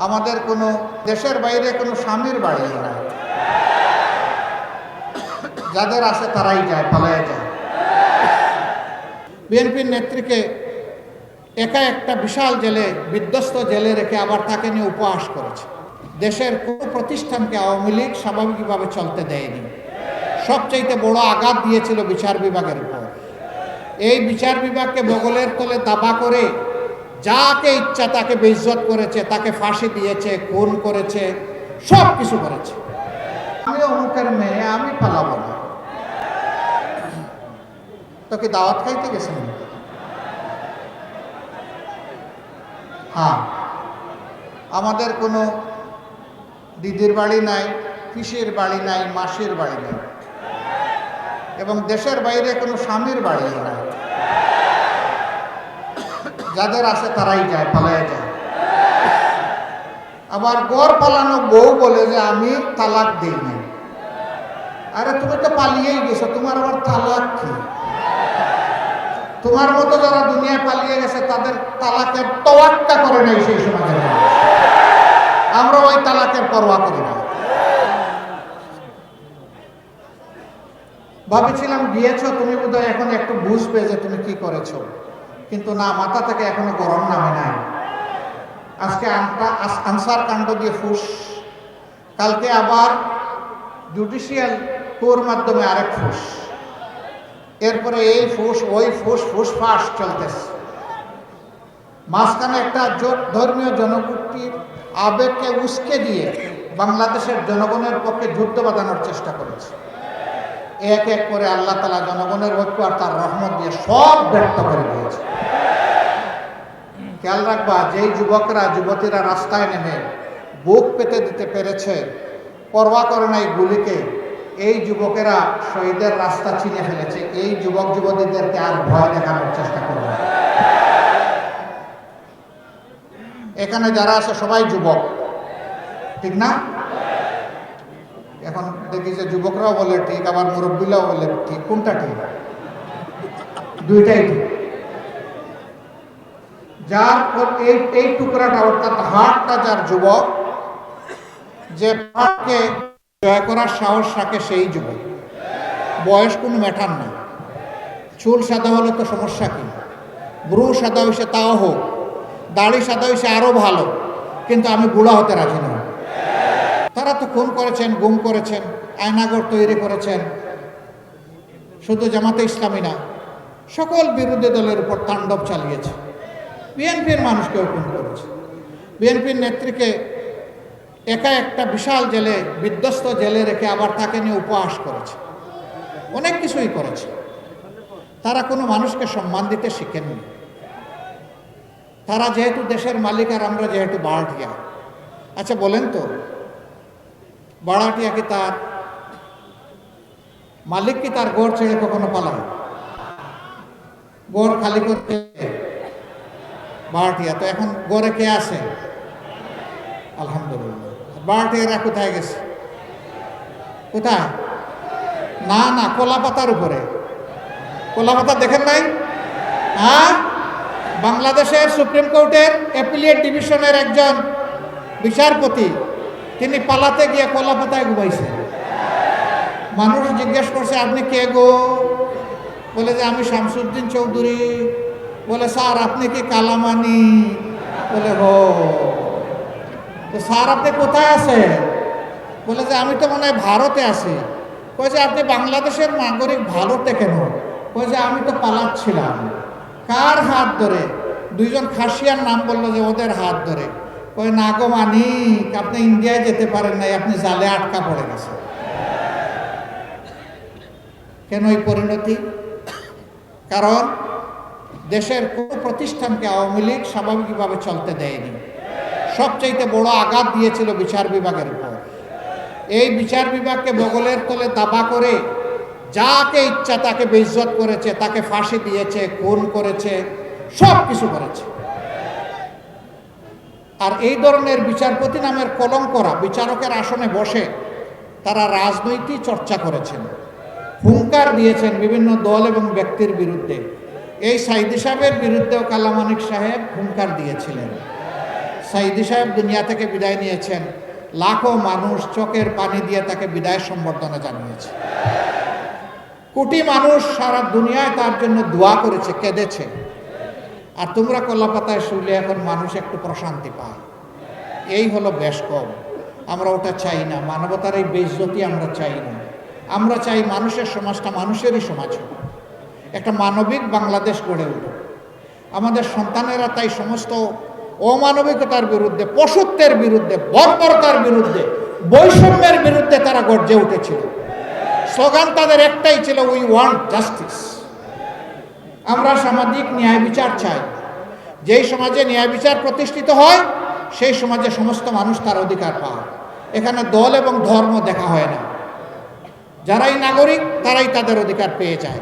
আমাদের কোনো দেশের বাইরে কোনো স্বামীর বাড়ি নাই, যাদের আছে তারাই যায়, পালায় যায়। বিএনপির নেত্রীকে একা একটা বিশাল জেলে, বিধ্বস্ত জেলে রেখে আবার তাকে নিয়ে উপহাস করেছে। দেশের কোনো প্রতিষ্ঠানকে আওয়ামী লীগ স্বাভাবিকভাবে চলতে দেয়নি। সবচাইতে বড় আঘাত দিয়েছিল বিচার বিভাগের উপর। এই বিচার বিভাগকে বগলের তলে দাবা করে যাকে ইচ্ছা তাকে বেইজ্জত করেছে, তাকে ফাঁসি দিয়েছে, খুন করেছে, সব কিছু করেছে। আমি অমুকের মেয়ে, আমি পালাবো না। তো কি দাওয়াত খাইতে গেছেন? হ্যাঁ, আমাদের কোনো দিদির বাড়ি নাই, পিসির বাড়ি নাই, মাসির বাড়ি নাই, এবং দেশের বাইরে কোনো স্বামীর বাড়ি নাই। যাদের আছে তারাই যায়, পালায় যায়। আবার গড় পালানো বউ বলে যে আমি তালাক দিই না। আরে তুমি তো পালিয়েই গেছো, তোমার আবার তালাক কি? তোমার মতো যারা দুনিয়ায় পালিয়ে গেছে তাদের তালাকের তোয়াক্কা করে নাই সেই সমাজের মানুষ। আমরা ওই তালাকের পরোয়া করি না। ভাবেছিলাম গিয়েছো তুমি বোধহয় এখন একটু বুঝবে যে তুমি কি করেছো, কিন্তু না, মাথা থেকে এখনো গরম নামে নাই। আজকে আনসার কাণ্ড দিয়ে ফুস, কালকে আবার জুডিশিয়াল কোর মাধ্যমে আরেক ফুস, এরপরে এই ফুস, ওই ফুস, ফুসফাস চলতেছে। মাঝখানে একটা ধর্মীয় জনগোষ্ঠীর আবেগকে উস্কে দিয়ে বাংলাদেশের জনগণের পক্ষে যুদ্ধ বাঁধানোর চেষ্টা করেছে। এক এক করে আল্লাহ তাআলা জনগণের ঐক্য আর তার রহমত দিয়ে সব ব্যর্থ করে দিয়েছে। খেয়াল রাখবা, যেই যুবকরা যুবতীরা রাস্তায় নেমে বুক পেতে দিতে পেরেছে, পরোয়া করে নাই গুলিকে, এই যুবকেরা শহীদের রাস্তা চিনে ফেলেছে। এই যুবক যুবতীদেরকে আর ভয় দেখানোর চেষ্টা করবে। এখানে যারা আছে সবাই যুবক, ঠিক না? এখন দেখি যে যুবকরাও বলে ঠিক, আবার মুরব্বীরাও বলে ঠিক। কোনটা ঠিক? দুইটাই ঠিক। যার এই টুকরাটা, অর্থাৎ হাটটা যার যুবক, যে পাহাড়কে জয় করার সাহস রাখে সেই যুবক। বয়স কোনো ম্যাটার না। চুল সাদা হলে তো সমস্যা কি? ব্রু সাদা হয়েছে তাও হোক, দাড়ি সাদা হয়েছে আরো ভালো, কিন্তু আমি বুড়া হতে রাজি না। তারা তো খুন করেছেন, গুম করেছেন, আয়নাগর তৈরি করেছেন। শুধু জামাতে ইসলামী না, সকল বিরোধী দলের উপর তাণ্ডব চালিয়েছে। বিএনপির মানুষকেও খুন করেছে। বিএনপির নেত্রীকে একা একটা বিশাল জেলে, বিধ্বস্ত জেলে রেখে আবার তাকে নিয়ে উপহাস করেছে। অনেক কিছুই করেছে। তারা কোনো মানুষকে সম্মান দিতে শিখেননি। তারা যেহেতু দেশের মালিক আর আমরা যেহেতু ভাড়াটিয়া। আচ্ছা বলেন তো, ভাড়াটিয়া কি তার মালিক কি তার গড় ছেড়ে কখনো পালায়? গড় খালি করতে ভাড়াটিয়া। তো এখন গড়ে কে আছে? আলহামদুলিল্লাহ। ভাড়াটিয়ারা কোথায় গেছে? কোথায়? না না, কলাপাতার উপরে। কলাপাতা দেখেন নাই? হ্যাঁ, বাংলাদেশের সুপ্রিম কোর্টের অ্যাপিলিয়েট ডিভিশনের একজন বিচারপতি, তিনি পালাতে গিয়ে কলাপাতায় ঘুমাইছে। মানুষ জিজ্ঞেস করছে আপনি কে গো? বলে যে আমি শামসুদ্দিন চৌধুরী। বলে স্যার আপনি কি কালামানি? বলে হো। তো স্যার আপনি কোথায় আছেন? বলে যে আমি তো মনে হয় ভারতে আছি। কয়ে যে আপনি বাংলাদেশের নাগরিক, ভারতে কেন? কয়ে যে আমি তো পালাচ্ছিলাম। কার হাত ধরে? দুইজন খাসিয়ার নাম বললো যে ওদের হাত ধরে। কয়ে না গো মানিক, আপনি ইন্ডিয়ায় যেতে পারেন নাই, আপনি জালে আটকা পড়ে গেছেন। কেন এই পরিণতি? কারণ দেশের কোনো প্রতিষ্ঠানকে আওয়ামী লীগ স্বাভাবিকভাবে চলতে দেয়নি। সবচাইতে বড় আঘাত দিয়েছিল বিচার বিভাগের উপর। এই বিচার বিভাগকে বগলের তলে দাবা করে যাকে ইচ্ছা তাকে বেইজ্জত করেছে, তাকে ফাঁসি দিয়েছে, খুন করেছে, সব কিছু করেছে। আর এই ধরনের বিচারপতি নামের কলঙ্করা বিচারকের আসনে বসে তারা রাজনৈতিক চর্চা করেছেন, হুঙ্কার দিয়েছেন বিভিন্ন দল এবং ব্যক্তির বিরুদ্ধে। এই সাইদি সাহেবের বিরুদ্ধেও কালামানিক সাহেব হুঙ্কার দিয়েছিলেন। সাইদি সাহেব দুনিয়া থেকে বিদায় নিয়েছেন, লাখো মানুষ চোখের পানি দিয়ে তাকে বিদায় সম্বর্ধনা জানিয়েছে। কোটি মানুষ সারা দুনিয়ায় তার জন্য দোয়া করেছে, কেঁদেছে। আর তোমরা কলাপাতায় শুলে এখন মানুষ একটু প্রশান্তি পায়। এই হলো বেশ কম। আমরা ওটা চাই না, মানবতার এই বেইজ্জতি আমরা চাই না। আমরা চাই মানুষের সমাজটা মানুষেরই সমাজ হোক, একটা মানবিক বাংলাদেশ গড়ে উঠুক। আমাদের সন্তানেরা তাই সমস্ত অমানবিকতার বিরুদ্ধে, পশুত্বের বিরুদ্ধে, বর্বরতার বিরুদ্ধে, বৈষম্যের বিরুদ্ধে তারা গর্জে উঠেছিল। স্লোগান তাদের একটাই ছিল, উই ওয়ান্ট জাস্টিস। আমরা সামাজিক ন্যায় বিচার চাই। যেই সমাজে ন্যায় বিচার প্রতিষ্ঠিত হয় সেই সমাজে সমস্ত মানুষ তার অধিকার পায়। এখানে দল এবং ধর্ম দেখা হয় না। যারাই নাগরিক তারাই তাদের অধিকার পেয়ে যায়।